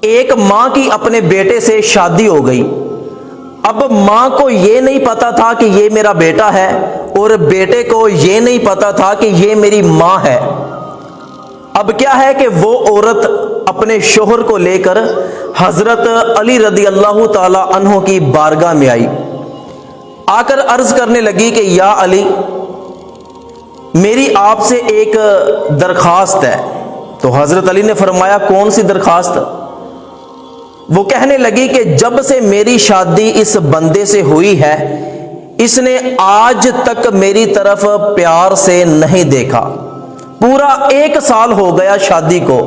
ایک ماں کی اپنے بیٹے سے شادی ہو گئی. اب ماں کو یہ نہیں پتا تھا کہ یہ میرا بیٹا ہے، اور بیٹے کو یہ نہیں پتا تھا کہ یہ میری ماں ہے. اب کیا ہے کہ وہ عورت اپنے شوہر کو لے کر حضرت علی رضی اللہ تعالی عنہ کی بارگاہ میں آئی. آ کر عرض کرنے لگی کہ یا علی، میری آپ سے ایک درخواست ہے. تو حضرت علی نے فرمایا کون سی درخواست؟ وہ کہنے لگی کہ جب سے میری شادی اس بندے سے ہوئی ہے، اس نے آج تک میری طرف پیار سے نہیں دیکھا. پورا 1 سال ہو گیا شادی کو،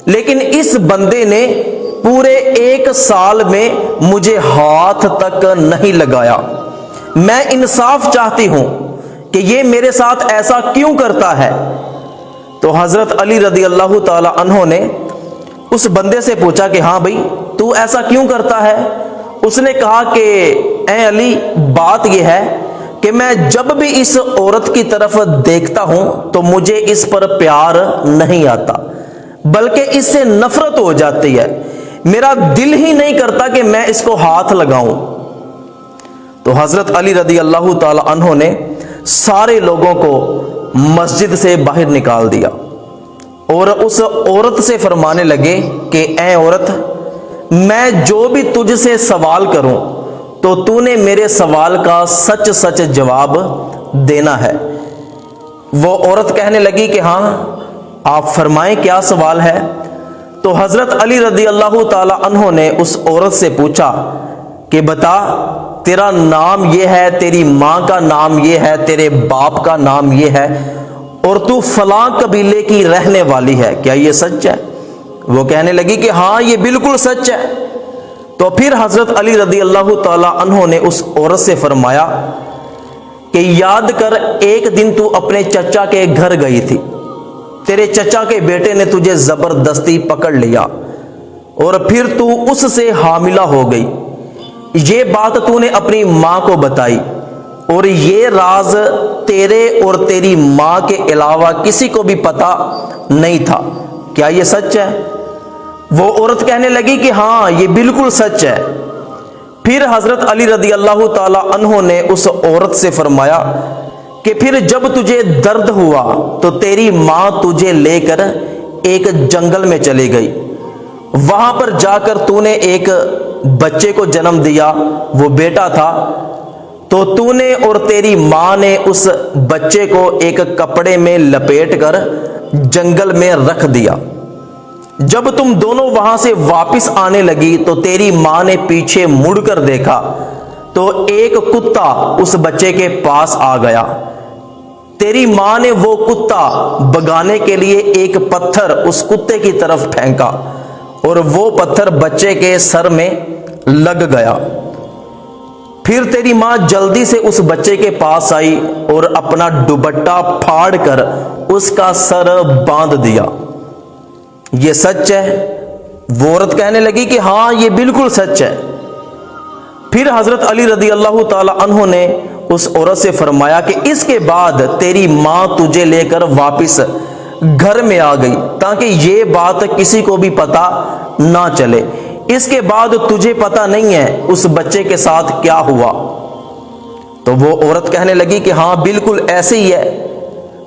لیکن اس بندے نے پورے 1 سال میں مجھے ہاتھ تک نہیں لگایا. میں انصاف چاہتی ہوں کہ یہ میرے ساتھ ایسا کیوں کرتا ہے؟ تو حضرت علی رضی اللہ تعالی عنہ نے اس بندے سے پوچھا کہ ہاں بھائی، تو ایسا کیوں کرتا ہے؟ اس نے کہا کہ اے علی، بات یہ ہے کہ میں جب بھی اس عورت کی طرف دیکھتا ہوں تو مجھے اس پر پیار نہیں آتا، بلکہ اس سے نفرت ہو جاتی ہے. میرا دل ہی نہیں کرتا کہ میں اس کو ہاتھ لگاؤں. تو حضرت علی رضی اللہ تعالی عنہ نے سارے لوگوں کو مسجد سے باہر نکال دیا اور اس عورت سے فرمانے لگے کہ اے عورت، میں جو بھی تجھ سے سوال کروں تو تو نے میرے سوال کا سچ سچ جواب دینا ہے. وہ عورت کہنے لگی کہ ہاں، آپ فرمائیں کیا سوال ہے. تو حضرت علی رضی اللہ تعالی عنہ نے اس عورت سے پوچھا کہ بتا، تیرا نام یہ ہے، تیری ماں کا نام یہ ہے، تیرے باپ کا نام یہ ہے، اور تو فلاں قبیلے کی رہنے والی ہے، کیا یہ سچ ہے؟ وہ کہنے لگی کہ ہاں، یہ بالکل سچ ہے. تو پھر حضرت علی رضی اللہ تعالی عنہ نے اس عورت سے فرمایا کہ یاد کر، ایک دن تو اپنے چچا کے گھر گئی تھی، تیرے چچا کے بیٹے نے تجھے زبردستی پکڑ لیا اور پھر تو اس سے حاملہ ہو گئی. یہ بات تو نے اپنی ماں کو بتائی، اور یہ راز تیرے اور تیری ماں کے علاوہ کسی کو بھی پتا نہیں تھا، کیا یہ سچ ہے؟ وہ عورت کہنے لگی کہ ہاں، یہ بالکل سچ ہے. پھر حضرت علی رضی اللہ تعالی عنہ نے اس عورت سے فرمایا کہ پھر جب تجھے درد ہوا تو تیری ماں تجھے لے کر ایک جنگل میں چلی گئی. وہاں پر جا کر تو نے ایک بچے کو جنم دیا، وہ بیٹا تھا. تو تو نے اور تیری ماں نے اس بچے کو ایک کپڑے میں لپیٹ کر جنگل میں رکھ دیا. جب تم دونوں وہاں سے واپس آنے لگی تو تیری ماں نے پیچھے مڑ کر دیکھا تو ایک کتا اس بچے کے پاس آ گیا. تیری ماں نے وہ کتا بگانے کے لیے ایک پتھر اس کتے کی طرف پھینکا اور وہ پتھر بچے کے سر میں لگ گیا. پھر تیری ماں جلدی سے اس بچے کے پاس آئی اور اپنا دوپٹہ پھاڑ کر اس کا سر باندھ دیا. یہ سچ ہے؟ وہ عورت کہنے لگی کہ ہاں، یہ بالکل سچ ہے. پھر حضرت علی رضی اللہ تعالی عنہ نے اس عورت سے فرمایا کہ اس کے بعد تیری ماں تجھے لے کر واپس گھر میں آ گئی تاکہ یہ بات کسی کو بھی پتا نہ چلے. اس کے بعد تجھے پتا نہیں ہے اس بچے کے ساتھ کیا ہوا. تو وہ عورت کہنے لگی کہ ہاں، بالکل ایسے ہی ہے.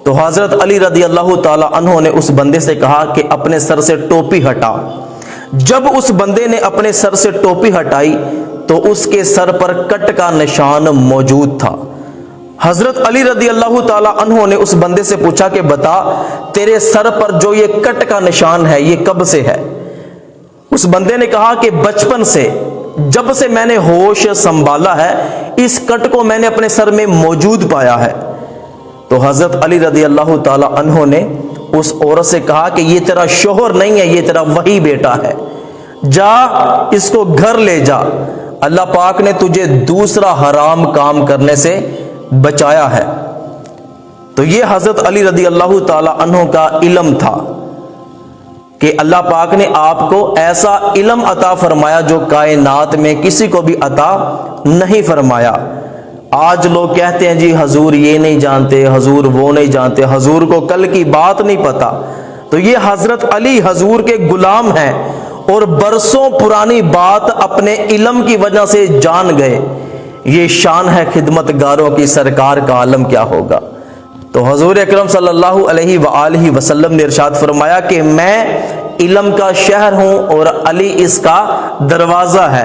تو حضرت علی رضی اللہ تعالی عنہ نے اس بندے سے کہا کہ اپنے سر سے ٹوپی ہٹا. جب اس بندے نے اپنے سر سے ٹوپی ہٹائی تو اس کے سر پر کٹ کا نشان موجود تھا. حضرت علی رضی اللہ تعالی عنہ نے اس بندے سے پوچھا کہ بتا، تیرے سر پر جو یہ کٹ کا نشان ہے یہ کب سے ہے؟ اس بندے نے کہا کہ بچپن سے، جب سے میں نے ہوش سنبھالا ہے اس کٹ کو میں نے اپنے سر میں موجود پایا ہے. تو حضرت علی رضی اللہ تعالی عنہ نے اس عورت سے کہا کہ یہ تیرا شوہر نہیں ہے، یہ تیرا وہی بیٹا ہے. جا، اس کو گھر لے جا، اللہ پاک نے تجھے دوسرا حرام کام کرنے سے بچایا ہے. تو یہ حضرت علی رضی اللہ تعالی عنہ کا علم تھا کہ اللہ پاک نے آپ کو ایسا علم عطا فرمایا جو کائنات میں کسی کو بھی عطا نہیں فرمایا. آج لوگ کہتے ہیں جی حضور یہ نہیں جانتے، حضور وہ نہیں جانتے، حضور کو کل کی بات نہیں پتا. تو یہ حضرت علی حضور کے غلام ہیں اور برسوں پرانی بات اپنے علم کی وجہ سے جان گئے، یہ شان ہے خدمت گاروں کی، سرکار کا عالم کیا ہوگا۔ تو حضور اکرم صلی اللہ علیہ وآلہ وسلم نے ارشاد فرمایا کہ میں علم کا شہر ہوں اور علی اس کا دروازہ ہے۔